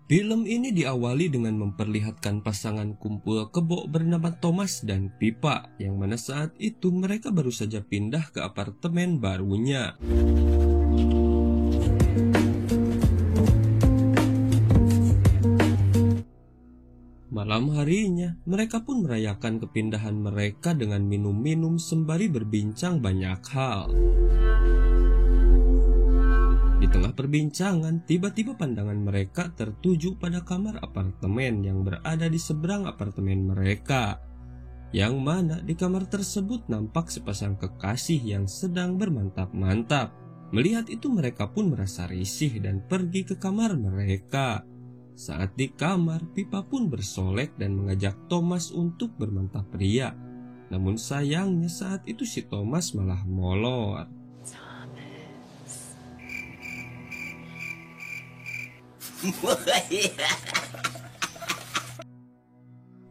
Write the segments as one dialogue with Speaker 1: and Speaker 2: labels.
Speaker 1: Film ini diawali dengan memperlihatkan pasangan kumpul kebo bernama Thomas dan Pippa, yang mana saat itu mereka baru saja pindah ke apartemen barunya. Malam harinya, mereka pun merayakan kepindahan mereka dengan minum-minum sembari berbincang banyak hal. Di tengah perbincangan, tiba-tiba pandangan mereka tertuju pada kamar apartemen yang berada di seberang apartemen mereka. Yang mana di kamar tersebut nampak sepasang kekasih yang sedang bermantap-mantap. Melihat itu mereka pun merasa risih dan pergi ke kamar mereka. Saat di kamar, Pippa pun bersolek dan mengajak Thomas untuk bermantap pria. Namun sayangnya saat itu si Thomas malah molor.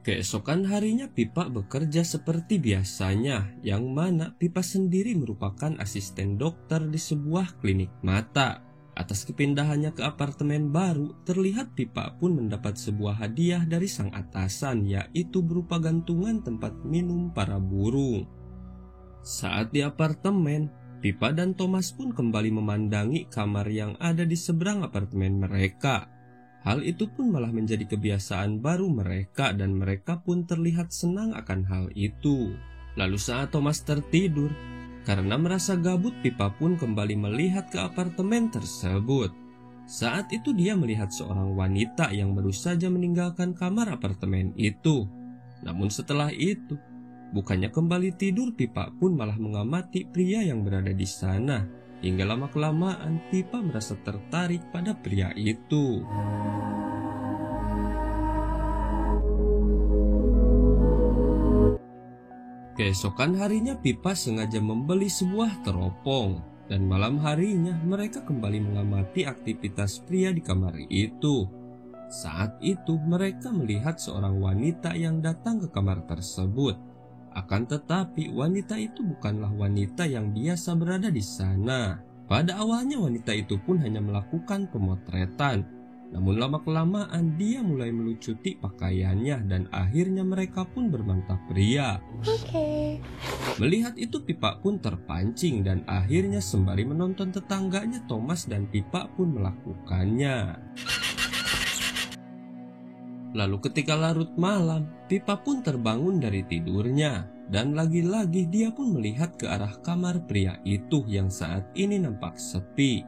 Speaker 1: Keesokan harinya Pippa bekerja seperti biasanya, yang mana Pippa sendiri merupakan asisten dokter di sebuah klinik mata. Atas kepindahannya ke apartemen baru, terlihat Pippa pun mendapat sebuah hadiah dari sang atasan, yaitu berupa gantungan tempat minum para burung. Saat di apartemen, Pippa dan Thomas pun kembali memandangi kamar yang ada di seberang apartemen mereka. Hal itu pun malah menjadi kebiasaan baru mereka dan mereka pun terlihat senang akan hal itu. Lalu saat Thomas tertidur, karena merasa gabut, Pippa pun kembali melihat ke apartemen tersebut. Saat itu dia melihat seorang wanita yang baru saja meninggalkan kamar apartemen itu. Namun setelah itu, bukannya kembali tidur, Pippa pun malah mengamati pria yang berada di sana. Hingga lama-kelamaan Pippa merasa tertarik pada pria itu. Keesokan harinya Pippa sengaja membeli sebuah teropong. Dan malam harinya mereka kembali mengamati aktivitas pria di kamar itu. Saat itu mereka melihat seorang wanita yang datang ke kamar tersebut. Akan tetapi wanita itu bukanlah wanita yang biasa berada di sana. Pada awalnya wanita itu pun hanya melakukan pemotretan. Namun lama-kelamaan dia mulai melucuti pakaiannya dan akhirnya mereka pun bermantap pria. Melihat itu Pippa pun terpancing dan akhirnya sembari menonton tetangganya Thomas dan Pippa pun melakukannya. Lalu ketika larut malam, Pippa pun terbangun dari tidurnya. Dan lagi-lagi dia pun melihat ke arah kamar pria itu yang saat ini nampak sepi.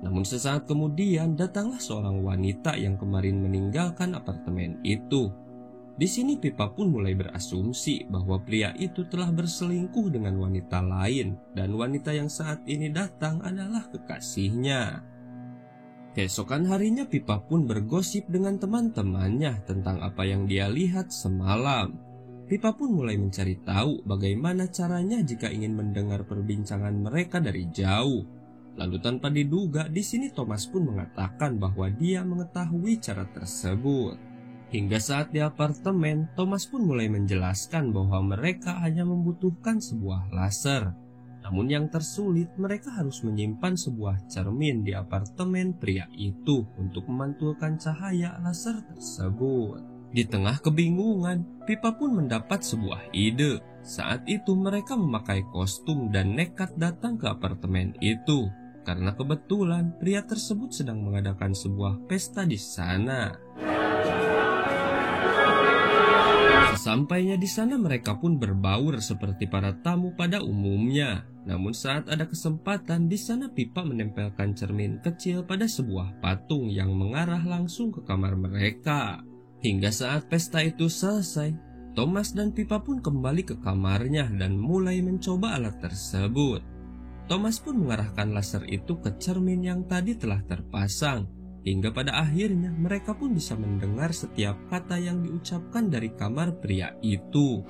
Speaker 1: Namun sesaat kemudian datanglah seorang wanita yang kemarin meninggalkan apartemen itu. Di sini Pippa pun mulai berasumsi bahwa pria itu telah berselingkuh dengan wanita lain. Dan wanita yang saat ini datang adalah kekasihnya. Keesokan harinya Pippa pun bergosip dengan teman-temannya tentang apa yang dia lihat semalam. Pippa pun mulai mencari tahu bagaimana caranya jika ingin mendengar perbincangan mereka dari jauh. Lalu tanpa diduga di sini Thomas pun mengatakan bahwa dia mengetahui cara tersebut. Hingga saat di apartemen, Thomas pun mulai menjelaskan bahwa mereka hanya membutuhkan sebuah laser. Namun yang tersulit, mereka harus menyimpan sebuah cermin di apartemen pria itu untuk memantulkan cahaya laser tersebut. Di tengah kebingungan, Pippa pun mendapat sebuah ide. Saat itu mereka memakai kostum dan nekat datang ke apartemen itu. Karena kebetulan pria tersebut sedang mengadakan sebuah pesta di sana. Sesampainya di sana mereka pun berbaur seperti para tamu pada umumnya. Namun saat ada kesempatan di sana Pippa menempelkan cermin kecil pada sebuah patung yang mengarah langsung ke kamar mereka. Hingga saat pesta itu selesai, Thomas dan Pippa pun kembali ke kamarnya dan mulai mencoba alat tersebut. Thomas pun mengarahkan laser itu ke cermin yang tadi telah terpasang. Hingga pada akhirnya mereka pun bisa mendengar setiap kata yang diucapkan dari kamar pria itu.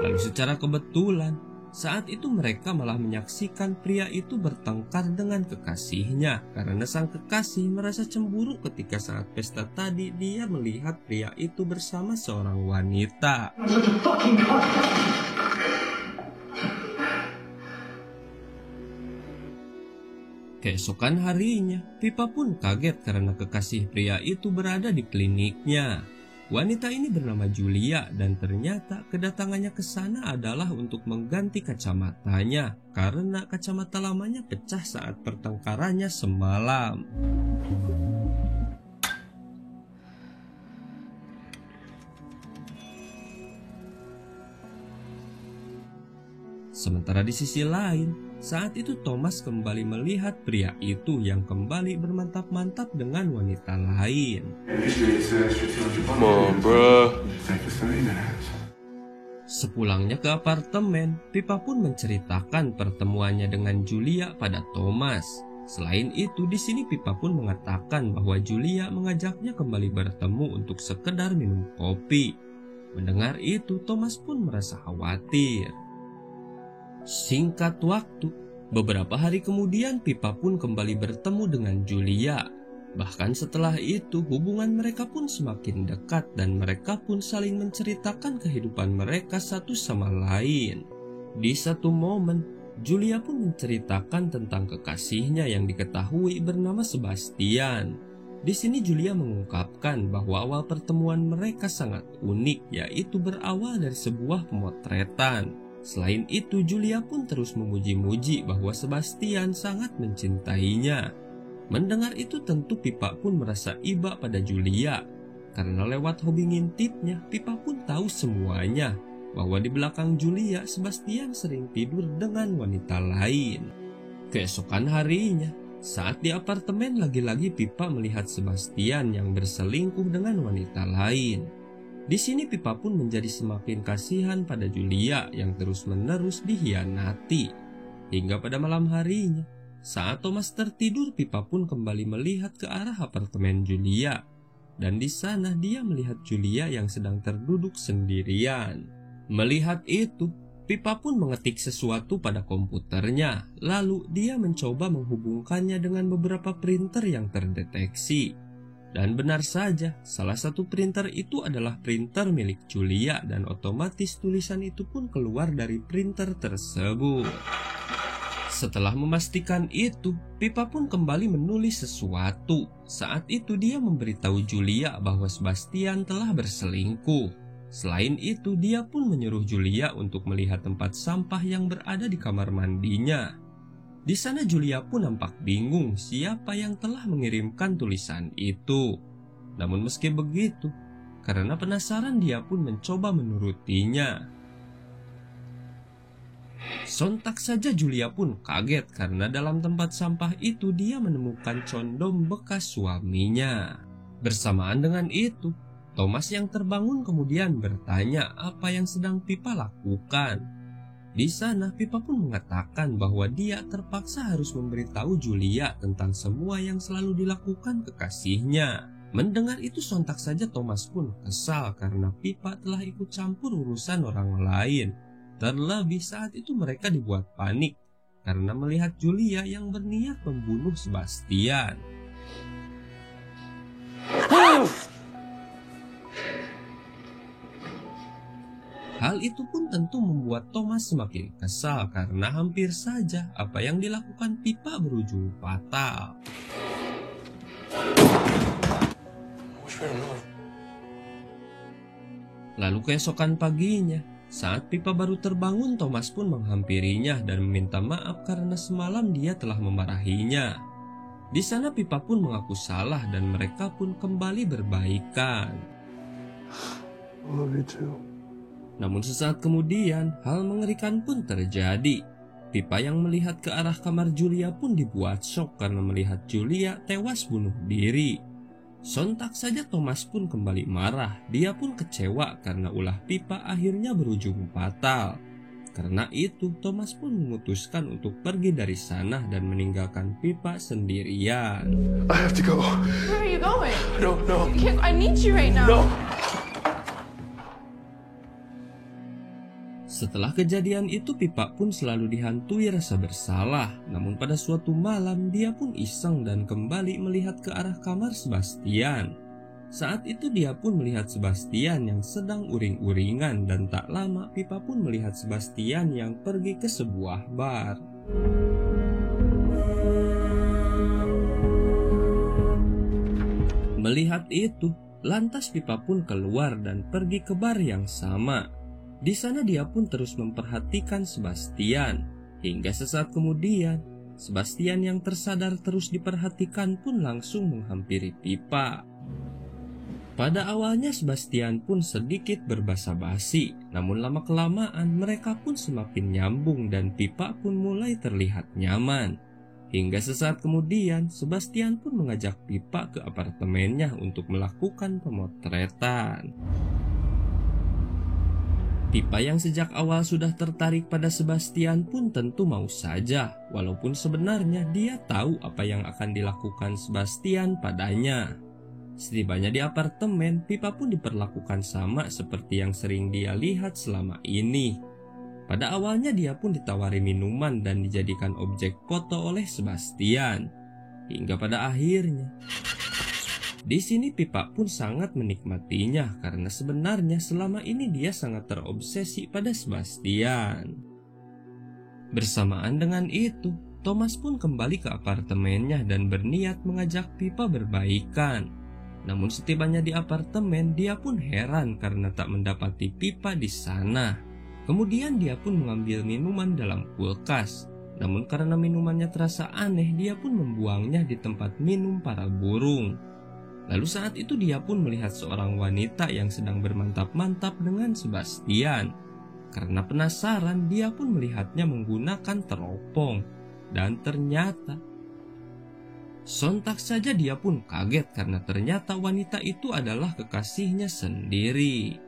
Speaker 1: Lalu secara kebetulan, saat itu mereka malah menyaksikan pria itu bertengkar dengan kekasihnya karena sang kekasih merasa cemburu ketika saat pesta tadi dia melihat pria itu bersama seorang wanita. Keesokan harinya, Pipa pun kaget karena kekasih pria itu berada di kliniknya. Wanita ini bernama Julia dan ternyata kedatangannya ke sana adalah untuk mengganti kacamatanya karena kacamata lamanya pecah saat pertengkarannya semalam. Sementara di sisi lain, saat itu Thomas kembali melihat pria itu yang kembali bermantap-mantap dengan wanita lain. Sepulangnya ke apartemen, Pipa pun menceritakan pertemuannya dengan Julia pada Thomas. Selain itu, di sini Pipa pun mengatakan bahwa Julia mengajaknya kembali bertemu untuk sekedar minum kopi. Mendengar itu, Thomas pun merasa khawatir. Singkat waktu, beberapa hari kemudian Pipa pun kembali bertemu dengan Julia. Bahkan setelah itu hubungan mereka pun semakin dekat dan mereka pun saling menceritakan kehidupan mereka satu sama lain. Di satu momen, Julia pun menceritakan tentang kekasihnya yang diketahui bernama Sebastian. Di sini Julia mengungkapkan bahwa awal pertemuan mereka sangat unik, yaitu berawal dari sebuah pemotretan. Selain itu, Julia pun terus memuji-muji bahwa Sebastian sangat mencintainya. Mendengar itu tentu Pipa pun merasa iba pada Julia. Karena lewat hobi ngintipnya, Pipa pun tahu semuanya. Bahwa di belakang Julia, Sebastian sering tidur dengan wanita lain. Keesokan harinya, saat di apartemen lagi-lagi Pipa melihat Sebastian yang berselingkuh dengan wanita lain. Di sini Pipa pun menjadi semakin kasihan pada Julia yang terus-menerus dikhianati. Hingga pada malam harinya, saat Thomas tertidur, Pipa pun kembali melihat ke arah apartemen Julia. Dan di sana dia melihat Julia yang sedang terduduk sendirian. Melihat itu, Pipa pun mengetik sesuatu pada komputernya. Lalu dia mencoba menghubungkannya dengan beberapa printer yang terdeteksi. Dan benar saja, salah satu printer itu adalah printer milik Julia dan otomatis tulisan itu pun keluar dari printer tersebut. Setelah memastikan itu, Pipa pun kembali menulis sesuatu. Saat itu dia memberitahu Julia bahwa Sebastian telah berselingkuh. Selain itu, dia pun menyuruh Julia untuk melihat tempat sampah yang berada di kamar mandinya. Di sana Julia pun nampak bingung siapa yang telah mengirimkan tulisan itu. Namun meski begitu, karena penasaran dia pun mencoba menurutinya. Sontak saja Julia pun kaget karena dalam tempat sampah itu dia menemukan condom bekas suaminya. Bersamaan dengan itu, Thomas yang terbangun kemudian bertanya apa yang sedang Pipa lakukan. Di sana Pipa pun mengatakan bahwa dia terpaksa harus memberitahu Julia tentang semua yang selalu dilakukan kekasihnya. Mendengar itu sontak saja Thomas pun kesal karena Pipa telah ikut campur urusan orang lain. Terlebih saat itu mereka dibuat panik karena melihat Julia yang berniat membunuh Sebastian. Hal itu pun tentu membuat Thomas semakin kesal karena hampir saja apa yang dilakukan Pipa berujung fatal. Lalu keesokan paginya, saat Pipa baru terbangun, Thomas pun menghampirinya dan meminta maaf karena semalam dia telah memarahinya. Di sana Pipa pun mengaku salah dan mereka pun kembali berbaikan.
Speaker 2: Love you too.
Speaker 1: Namun sesaat kemudian, hal mengerikan pun terjadi. Pipa yang melihat ke arah kamar Julia pun dibuat syok karena melihat Julia tewas bunuh diri. Sontak saja Thomas pun kembali marah. Dia pun kecewa karena ulah Pipa akhirnya berujung fatal. Karena itu, Thomas pun memutuskan untuk pergi dari sana dan meninggalkan Pipa sendirian.
Speaker 2: I have to go.
Speaker 3: Where are you going?
Speaker 2: No.
Speaker 3: I need you right now.
Speaker 2: No.
Speaker 1: Setelah kejadian itu, Pipa pun selalu dihantui rasa bersalah. Namun pada suatu malam, dia pun iseng dan kembali melihat ke arah kamar Sebastian. Saat itu dia pun melihat Sebastian yang sedang uring-uringan dan tak lama Pipa pun melihat Sebastian yang pergi ke sebuah bar. Melihat itu, lantas Pipa pun keluar dan pergi ke bar yang sama. Di sana dia pun terus memperhatikan Sebastian. Hingga sesaat kemudian, Sebastian yang tersadar terus diperhatikan pun langsung menghampiri Pipa. Pada awalnya Sebastian pun sedikit berbasa-basi, namun lama-kelamaan mereka pun semakin nyambung dan Pipa pun mulai terlihat nyaman. Hingga sesaat kemudian Sebastian pun mengajak Pipa ke apartemennya untuk melakukan pemotretan. Pipa yang sejak awal sudah tertarik pada Sebastian pun tentu mau saja, walaupun sebenarnya dia tahu apa yang akan dilakukan Sebastian padanya. Setibanya di apartemen, Pipa pun diperlakukan sama seperti yang sering dia lihat selama ini. Pada awalnya dia pun ditawari minuman dan dijadikan objek foto oleh Sebastian. Hingga pada akhirnya, di sini Pipa pun sangat menikmatinya karena sebenarnya selama ini dia sangat terobsesi pada Sebastian. Bersamaan dengan itu, Thomas pun kembali ke apartemennya dan berniat mengajak Pipa berbaikan. Namun setibanya di apartemen, dia pun heran karena tak mendapati Pipa di sana. Kemudian dia pun mengambil minuman dalam kulkas. Namun karena minumannya terasa aneh, dia pun membuangnya di tempat minum para burung. Lalu saat itu dia pun melihat seorang wanita yang sedang bermantap-mantap dengan Sebastian. Karena penasaran, dia pun melihatnya menggunakan teropong. Dan ternyata sontak saja dia pun kaget karena ternyata wanita itu adalah kekasihnya sendiri.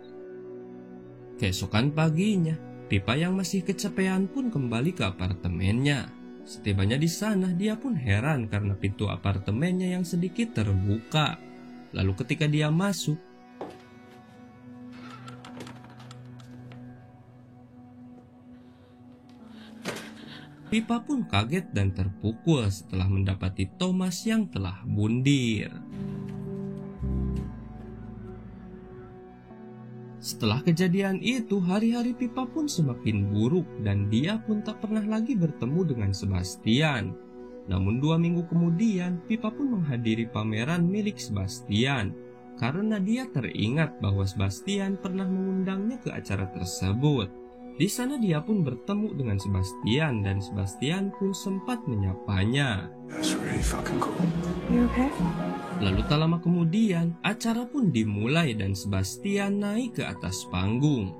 Speaker 1: Keesokan paginya, Pipa yang masih kecapean pun kembali ke apartemennya. Setibanya di sana, dia pun heran karena pintu apartemennya yang sedikit terbuka. Lalu ketika dia masuk, Pipa pun kaget dan terpukul setelah mendapati Thomas yang telah bundir. Setelah kejadian itu, hari-hari Pipa pun semakin buruk dan dia pun tak pernah lagi bertemu dengan Sebastian. Namun 2 minggu kemudian, Pipa pun menghadiri pameran milik Sebastian karena dia teringat bahwa Sebastian pernah mengundangnya ke acara tersebut. Di sana dia pun bertemu dengan Sebastian dan Sebastian pun sempat menyapanya.
Speaker 2: That's really fucking cool.
Speaker 3: You okay?
Speaker 1: Lalu tak lama kemudian, acara pun dimulai dan Sebastian naik ke atas panggung.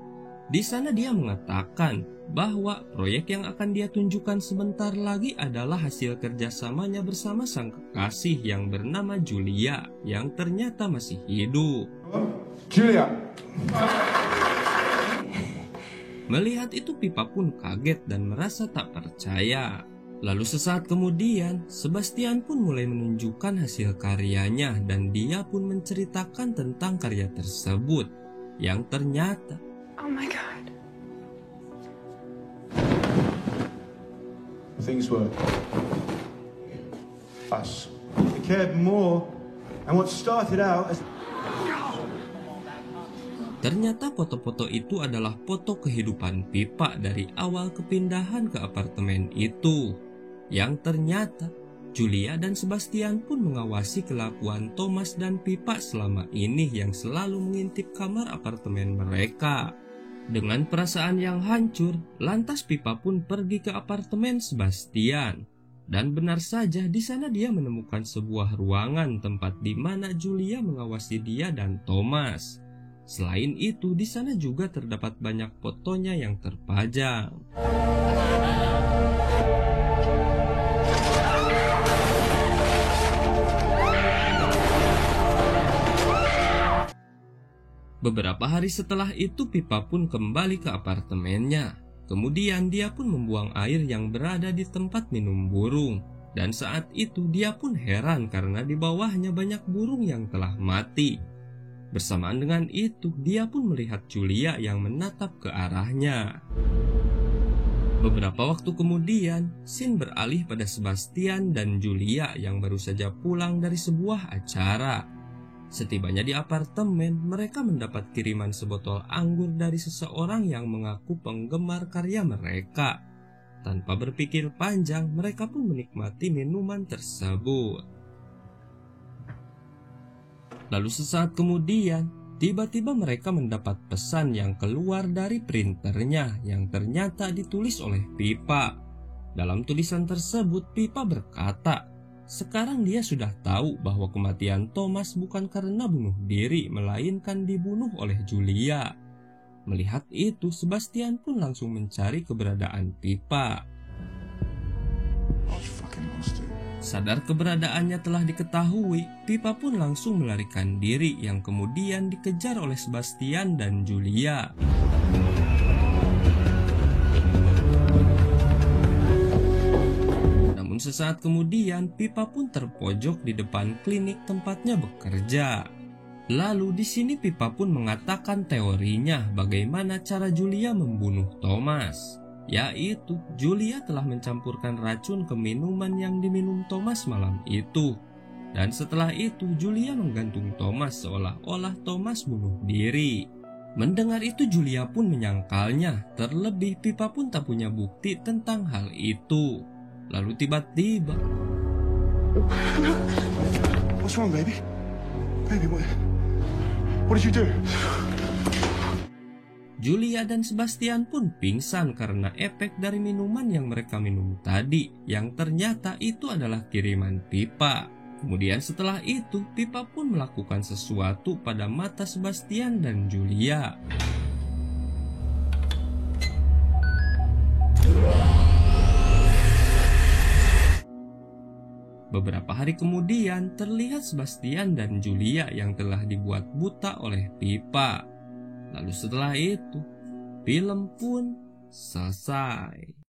Speaker 1: Di sana dia mengatakan bahwa proyek yang akan dia tunjukkan sebentar lagi adalah hasil kerjasamanya bersama sang kekasih yang bernama Julia, yang ternyata masih hidup.
Speaker 2: Julia!
Speaker 1: Melihat itu Pipa pun kaget dan merasa tak percaya. Lalu sesaat kemudian, Sebastian pun mulai menunjukkan hasil karyanya dan dia pun menceritakan tentang karya tersebut. Yang ternyata,
Speaker 3: Oh my god.
Speaker 2: Things were us. We cared more, and what started out as
Speaker 1: ternyata foto-foto itu adalah foto kehidupan Pipa dari awal kepindahan ke apartemen itu. Yang ternyata Julia dan Sebastian pun mengawasi kelakuan Thomas dan Pipa selama ini yang selalu mengintip kamar apartemen mereka. Dengan perasaan yang hancur, lantas Pipa pun pergi ke apartemen Sebastian. Dan benar saja di sana dia menemukan sebuah ruangan tempat di mana Julia mengawasi dia dan Thomas. Selain itu, di sana juga terdapat banyak fotonya yang terpajang. Beberapa hari setelah itu, Pipa pun kembali ke apartemennya. Kemudian dia pun membuang air yang berada di tempat minum burung. Dan saat itu dia pun heran karena di bawahnya banyak burung yang telah mati. Bersamaan dengan itu, dia pun melihat Julia yang menatap ke arahnya. Beberapa waktu kemudian, scene beralih pada Sebastian dan Julia yang baru saja pulang dari sebuah acara. Setibanya di apartemen, mereka mendapat kiriman sebotol anggur dari seseorang yang mengaku penggemar karya mereka. Tanpa berpikir panjang, mereka pun menikmati minuman tersebut. Lalu sesaat kemudian, tiba-tiba mereka mendapat pesan yang keluar dari printernya yang ternyata ditulis oleh Pippa. Dalam tulisan tersebut, Pippa berkata, sekarang dia sudah tahu bahwa kematian Thomas bukan karena bunuh diri, melainkan dibunuh oleh Julia. Melihat itu, Sebastian pun langsung mencari keberadaan Pippa. Sadar keberadaannya telah diketahui, Pippa pun langsung melarikan diri yang kemudian dikejar oleh Sebastian dan Julia. Namun sesaat kemudian, Pippa pun terpojok di depan klinik tempatnya bekerja. Lalu di sini Pippa pun mengatakan teorinya bagaimana cara Julia membunuh Thomas. Yaitu Julia telah mencampurkan racun ke minuman yang diminum Thomas malam itu. Dan setelah itu Julia menggantung Thomas seolah-olah Thomas bunuh diri. Mendengar itu Julia pun menyangkalnya, terlebih Pippa pun tak punya bukti tentang hal itu. Lalu tiba-tiba,
Speaker 2: What's wrong, baby? Baby, what did you do?
Speaker 1: Julia dan Sebastian pun pingsan karena efek dari minuman yang mereka minum tadi, yang ternyata itu adalah kiriman Pippa. Kemudian setelah itu, Pippa pun melakukan sesuatu pada mata Sebastian dan Julia. Beberapa hari kemudian, terlihat Sebastian dan Julia yang telah dibuat buta oleh Pippa. Lalu setelah itu, film pun selesai.